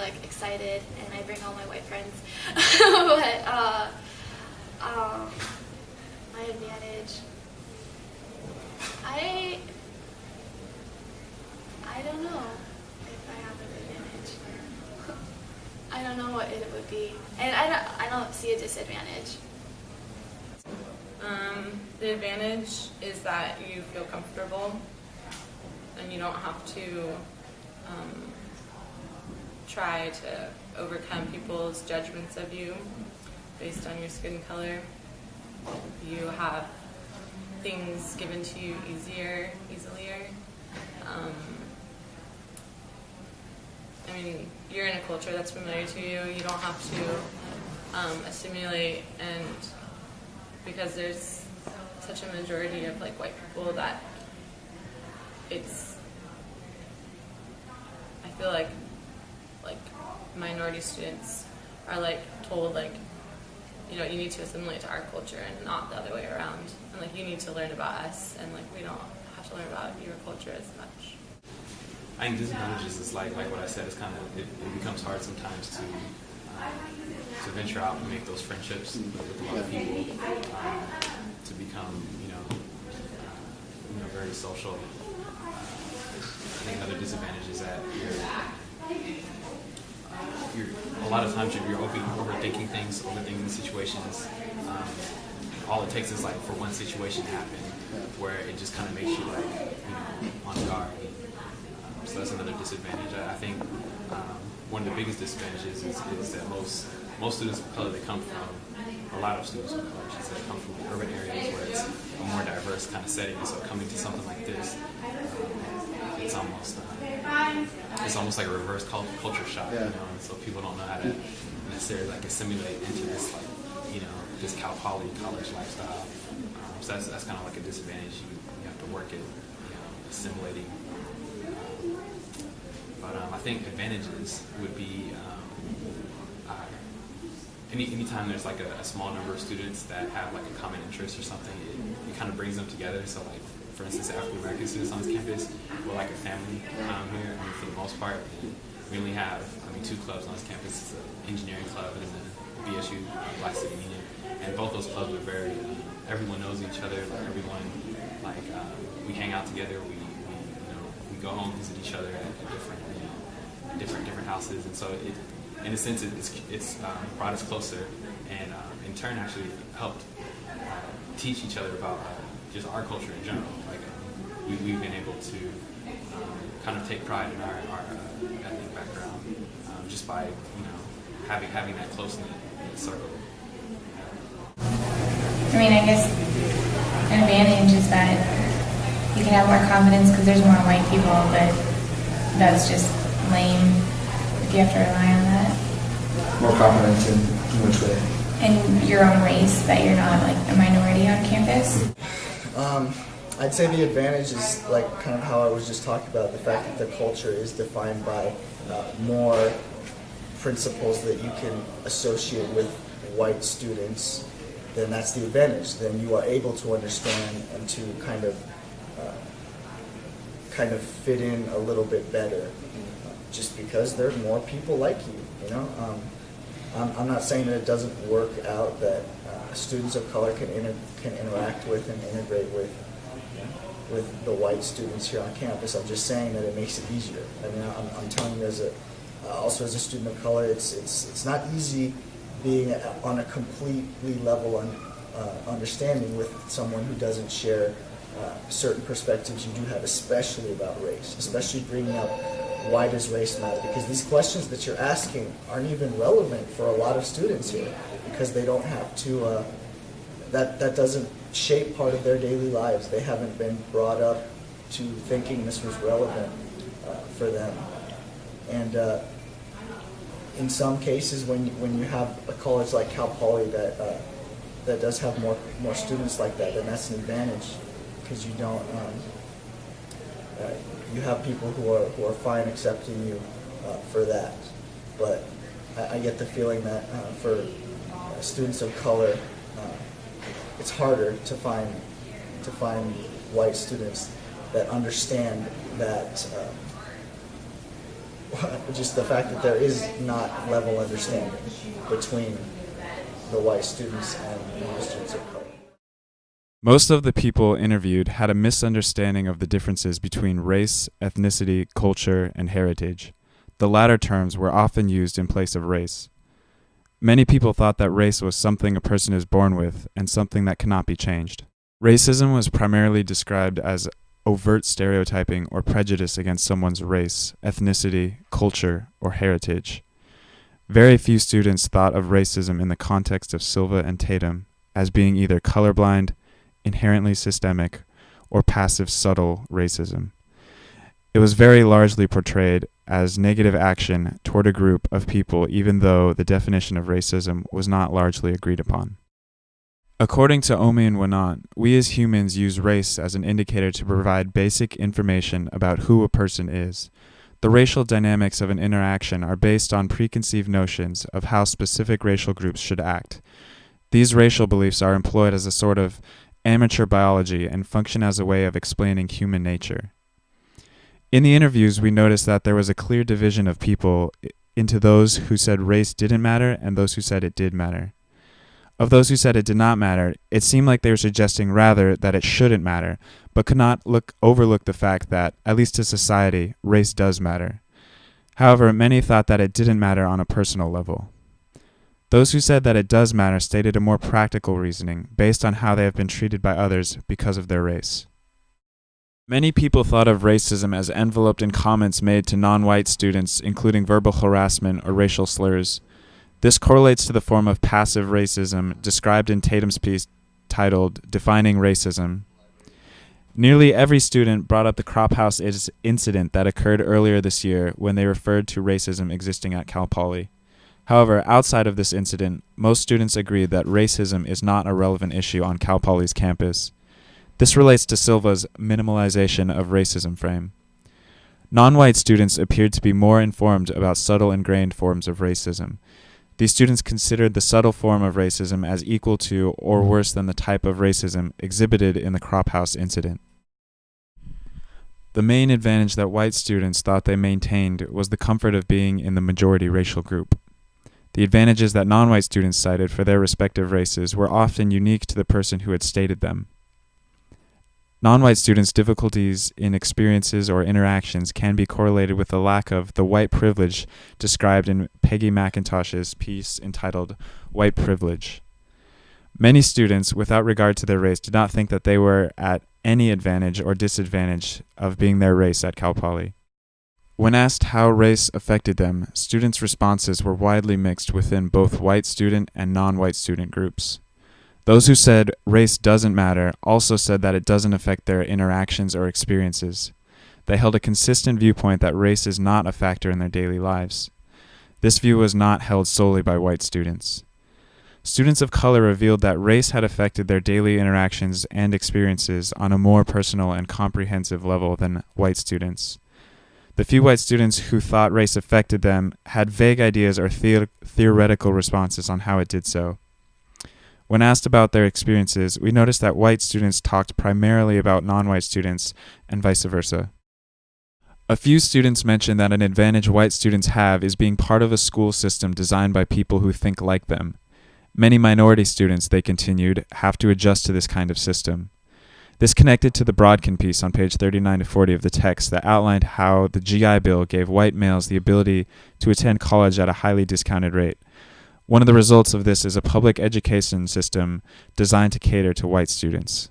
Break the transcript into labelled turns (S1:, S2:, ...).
S1: like excited, and I bring all my white friends. But my advantage, I don't know if I have an advantage. I don't know what it would be, and I don't see a disadvantage.
S2: The advantage is that you feel comfortable and you don't have to try to overcome people's judgments of you based on your skin color. You have things given to you easier. I mean, you're in a culture that's familiar to you. You don't have to assimilate, and because there's such a majority of like white people that I feel like minority students are like told like, you know, you need to assimilate to our culture and not the other way around, and like you need to learn about us, and like we don't have to learn about your culture as much.
S3: I think disadvantages is like what I said, is kind of, it becomes hard sometimes to venture out and make those friendships with a lot of people, to become, very social. I think another disadvantage is that a lot of times you're overthinking things, overthinking situations. All it takes is like for one situation to happen where it just kind of makes you on guard. So that's another disadvantage. I think one of the biggest disadvantages is that most students of color, they come from, a lot of students of color, I should say, come from urban areas where it's a more diverse kind of setting. So coming to something like this, it's almost like a reverse culture shock, and so people don't know how to necessarily like assimilate into this this Cal Poly college lifestyle. So that's kind of like a disadvantage. You have to work at assimilating. But I think advantages would be anytime there's like a small number of students that have like a common interest or something, it kind of brings them together. So like, for instance, African American students on this campus, we're like a family here. I mean, for the most part, we only have two clubs on this campus. It's an engineering club and then the BSU Black Student Union, and both those clubs are very. Everyone knows each other. Like everyone, we hang out together. We go home, visit each other at different houses, and so in a sense it's brought us closer, and in turn actually helped teach each other about just our culture in general. Like we've been able to kind of take pride in our ethnic background just by having that close knit circle.
S4: I mean, I guess an advantage is that you can have more confidence because there's more white people, but that's just lame if you have to rely on that.
S5: More confidence in which way?
S4: And your own race, that you're not like a minority on campus.
S5: I'd say the advantage is like kind of how I was just talking about, the fact that the culture is defined by more principles that you can associate with white students. Then that's the advantage. Then you are able to understand and to kind of fit in a little bit better, just because there are more people like you. I'm not saying that it doesn't work out that students of color can interact with and integrate with the white students here on campus. I'm just saying that it makes it easier. I mean, I'm telling you also as a student of color, it's not easy being on a completely level understanding with someone who doesn't share certain perspectives you do have, especially about race, especially bringing up why does race matter, because these questions that you're asking aren't even relevant for a lot of students here, because they don't have to, that doesn't shape part of their daily lives. They haven't been brought up to thinking this was relevant for them. And in some cases, when you have a college like Cal Poly that does have more students like that, then that's an advantage, because you don't you have people who are fine accepting you for that. But I get the feeling that for students of color, it's harder to find white students that understand that just the fact that there is not level understanding between the white students and the students of color.
S6: Most of the people interviewed had a misunderstanding of the differences between race, ethnicity, culture, and heritage. The latter terms were often used in place of race. Many people thought that race was something a person is born with and something that cannot be changed. Racism was primarily described as overt stereotyping or prejudice against someone's race, ethnicity, culture, or heritage. Very few students thought of racism in the context of Silva and Tatum as being either colorblind, inherently systemic, or passive subtle racism. It was very largely portrayed as negative action toward a group of people, even though the definition of racism was not largely agreed upon. According to Omi and Winant, we as humans use race as an indicator to provide basic information about who a person is. The racial dynamics of an interaction are based on preconceived notions of how specific racial groups should act. These racial beliefs are employed as a sort of amateur biology and function as a way of explaining human nature. In the interviews, we noticed that there was a clear division of people into those who said race didn't matter and those who said it did matter. Of those who said it did not matter, it seemed like they were suggesting rather that it shouldn't matter, but could not overlook the fact that, at least to society, race does matter. However, many thought that it didn't matter on a personal level. Those who said that it does matter stated a more practical reasoning based on how they have been treated by others because of their race. Many people thought of racism as enveloped in comments made to non-white students, including verbal harassment or racial slurs. This correlates to the form of passive racism described in Tatum's piece titled Defining Racism. Nearly every student brought up the Crop House incident that occurred earlier this year when they referred to racism existing at Cal Poly. However, outside of this incident, most students agreed that racism is not a relevant issue on Cal Poly's campus. This relates to Silva's minimalization of racism frame. Non-white students appeared to be more informed about subtle ingrained forms of racism. These students considered the subtle form of racism as equal to or worse than the type of racism exhibited in the Crop House incident. The main advantage that white students thought they maintained was the comfort of being in the majority racial group. The advantages that non-white students cited for their respective races were often unique to the person who had stated them. Non-white students' difficulties in experiences or interactions can be correlated with the lack of the white privilege described in Peggy McIntosh's piece entitled White Privilege. Many students, without regard to their race, did not think that they were at any advantage or disadvantage of being their race at Cal Poly. When asked how race affected them, students' responses were widely mixed within both white student and non-white student groups. Those who said race doesn't matter also said that it doesn't affect their interactions or experiences. They held a consistent viewpoint that race is not a factor in their daily lives. This view was not held solely by white students. Students of color revealed that race had affected their daily interactions and experiences on a more personal and comprehensive level than white students. The few white students who thought race affected them had vague ideas or theoretical responses on how it did so. When asked about their experiences, we noticed that white students talked primarily about non-white students and vice versa. A few students mentioned that an advantage white students have is being part of a school system designed by people who think like them. Many minority students, they continued, have to adjust to this kind of system. This connected to the Brodkin piece on page 39 to 40 of the text that outlined how the GI Bill gave white males the ability to attend college at a highly discounted rate. One of the results of this is a public education system designed to cater to white students.